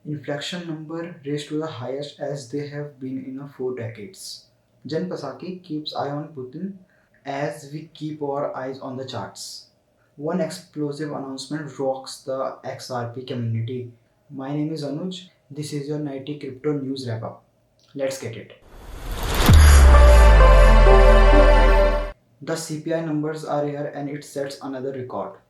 Inflation number raised to the highest as they have been in 4 decades. Jen Psaki keeps eye on Putin as we keep our eyes on the charts. One explosive announcement rocks the XRP community. My name is Anuj. This is your nightly crypto news wrap up. Let's get it. The CPI numbers are here and it sets another record.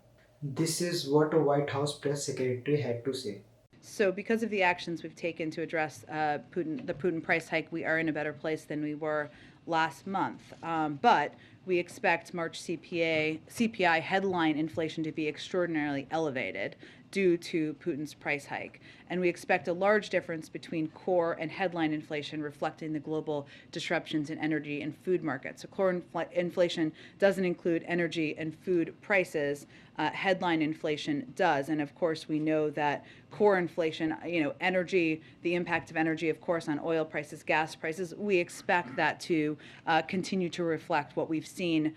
This is what a White House press secretary had to say. So, because of the actions we've taken to address the Putin price hike, we are in a better place than we were last month. But we expect March CPI headline inflation to be extraordinarily elevated due to Putin's price hike. And we expect a large difference between core and headline inflation, reflecting the global disruptions in energy and food markets. So core inflation doesn't include energy and food prices. Headline inflation does. And of course, we know that core inflation, energy, the impact of energy, of course, on oil prices, gas prices, we expect that to continue to reflect what we've seen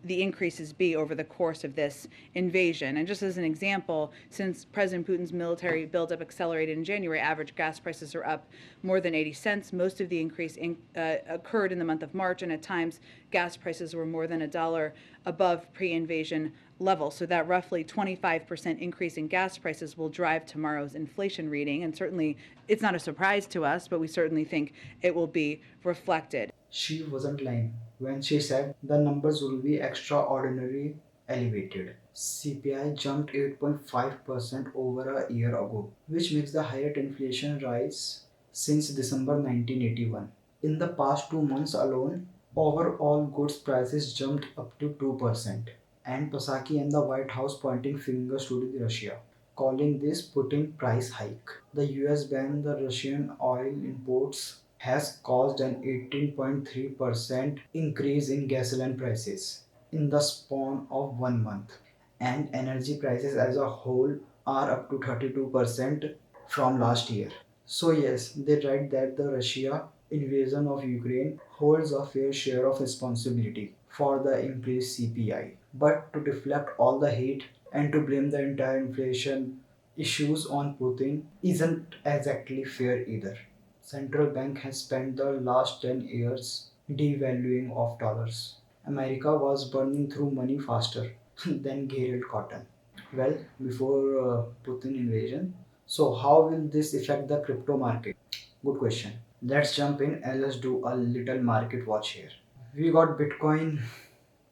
the increases be over the course of this invasion. And just as an example, since President Putin's military buildup accelerated in January, average gas prices are up more than 80 cents. Most of the increase occurred in the month of March, and at times gas prices were more than $1 above pre-invasion level. So that roughly 25% increase in gas prices will drive tomorrow's inflation reading. And certainly it's not a surprise to us, but we certainly think it will be reflected. She wasn't lying when she said the numbers will be extraordinarily elevated. CPI jumped 8.5% over a year ago, which makes the highest inflation rise since December 1981. In the past 2 months alone, overall goods prices jumped up to 2%. And Psaki and the White House pointing fingers to Russia, calling this Putin price hike. The US banned the Russian oil imports has caused an 18.3% increase in gasoline prices in the span of 1 month, and energy prices as a whole are up to 32% from last year. So yes, they write that the Russia invasion of Ukraine holds a fair share of responsibility for the increased CPI. But to deflect all the hate and to blame the entire inflation issues on Putin isn't exactly fair either. Central bank has spent the last 10 years devaluing of dollars. America was burning through money faster than Garrett cotton. Well, before Putin invasion. So how will this affect the crypto market? Good question. Let's jump in and let's do a little market watch here. We got Bitcoin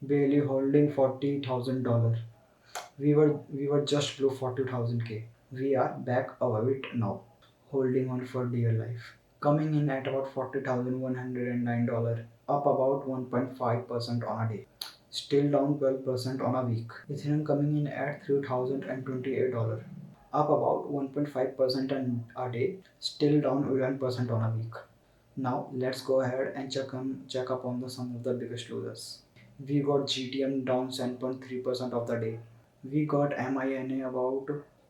barely holding $40,000. We were just below 40,000 K. We are back above it now, holding on for dear life. Coming in at about $40,109, up about 1.5% on a day. Still down 12% on a week. Ethereum coming in at $3,028, up about 1.5% a day, still down 11% on a week. Now let's go ahead and check up on some of the biggest losers. We got GTM down 7.3% of the day. We got MINA about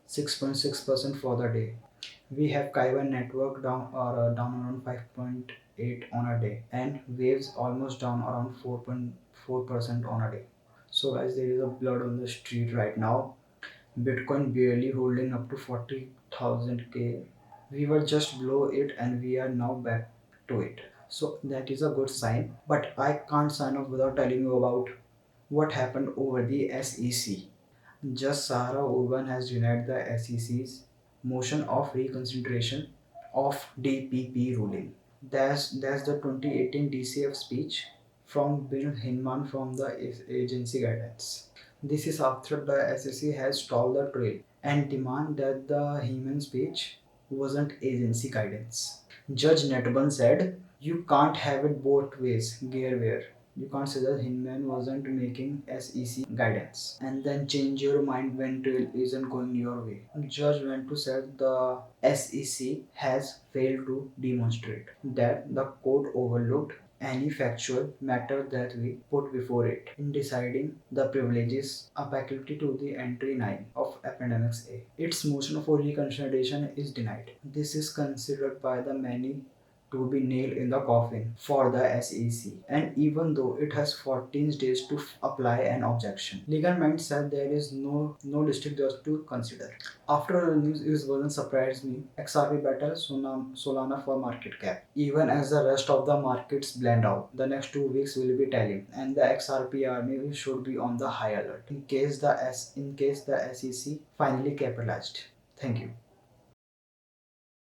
6.6% for the day. We have Kaiwan network down around 5.8 on a day, and waves almost down around 4.4% on a day. So guys, there is a blood on the street right now. Bitcoin barely holding up to 40,000 K. We were just below it and we are now back to it. So that is a good sign. But I can't sign off without telling you about what happened over the SEC. Just Sahara Urban has denied the SEC's motion of reconsideration of DPP ruling. That's the 2018 DCF speech from Bill Hinman from the agency guidance. This is after the SEC has stalled the trail and demand that the Hinman speech wasn't agency guidance. Judge Netburn said, "You can't have it both ways, Gearware. You can't say that Hinman wasn't making SEC guidance and then change your mind when trail isn't going your way." Judge went to said the SEC has failed to demonstrate that the court overlooked any factual matter that we put before it in deciding the privileges applicability to the entry 9 of Appendix A. Its motion for reconsideration is denied. This is considered by the many to be nailed in the coffin for the SEC, and even though it has 14 days to apply an objection, legal mind said there is no district judge to consider. After the news wasn't surprised me, XRP battle Solana for market cap. Even as the rest of the markets blend out, the next 2 weeks will be telling, and the XRP army should be on the high alert in case the SEC finally capitalized. Thank you.